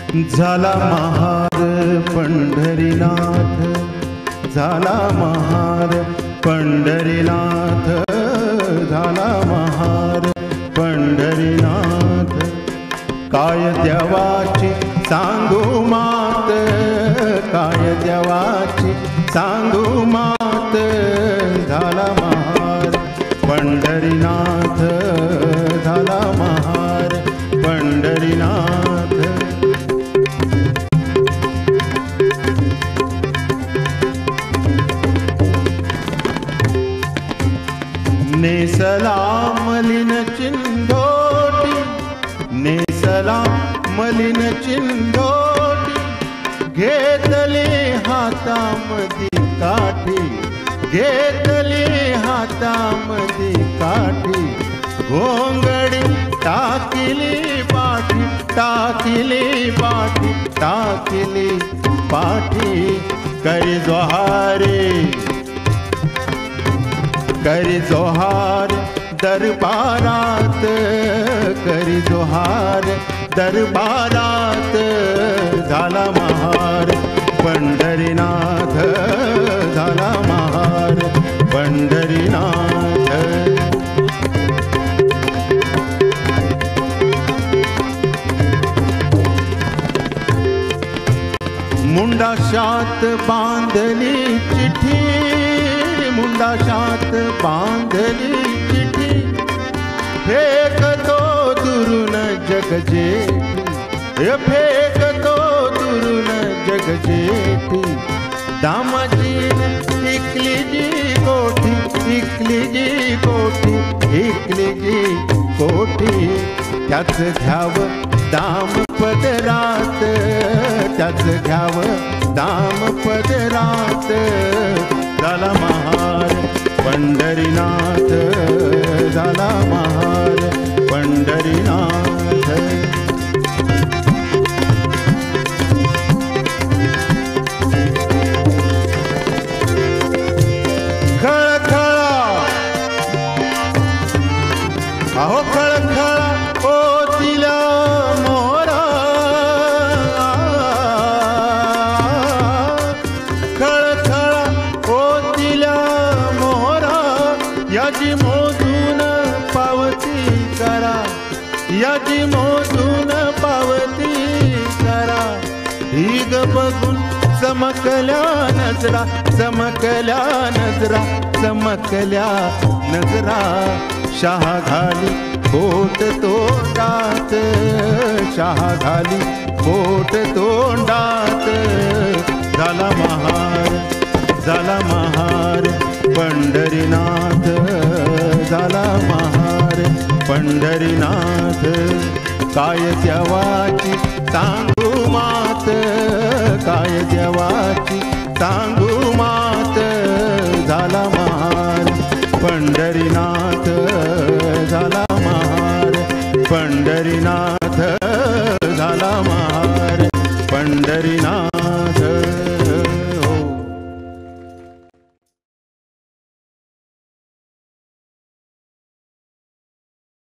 झाला महार पंढरीनाथ, झाला महार पंढरीनाथ, झाला महार पंढरीनाथ। काय देवाची सांगू मात, काय देवाची सांगू मात, झाला महार पंढरीनाथ, झाला महार पंढरीनाथ। नेसला मलिन चिंधोटी, नेसला मलिन चिंधोटी, घेतली हातामधी काठी, घेतली हातामधी काठी, घोंगडी टाकिली पाठी, टाकिली पाठी, टाकिली पाठी, करी जोहारे, करी जोहार दरबारात, करी जोहार दरबारात, झाला महार पंढरीनाथ, झाला महार पंढरीनाथ। मुंडाशात बांधली चिठी, मुंडाशात बांधली चिठी, फेकतो दुरून जग जेठी, फेकतो दुरून जग जेठी। दामाजीन इकली जी कोठी, इकली जी कोठी, इकली जी कोठी, त्याच घ्याव दाम पदरात, त्याच घ्याव दाम पदरात, झाला महार पंढरीनाथ, झाला महार पंढरीनाथ। खळखळा अहो खळखळा ओतिला मोरा, खळखळा ओतिला मोरा, याची मोजून पावती करा, याची मोजून पावती करा। ढीग बघून चमकल्या नजरा, चमकल्या नजरा, चमकल्या नजरा, शहा घाली बोट तोंडात, शहा घाली बोट तोंडात, झाला महार, झाला महार पंढरीनाथ, झाला महार पंढरीनाथ। काय देवाची सांगू मात, काय देवाची सांगू मात, झाला महार पंढरीनाथ, झाला महार पंढरीनाथ।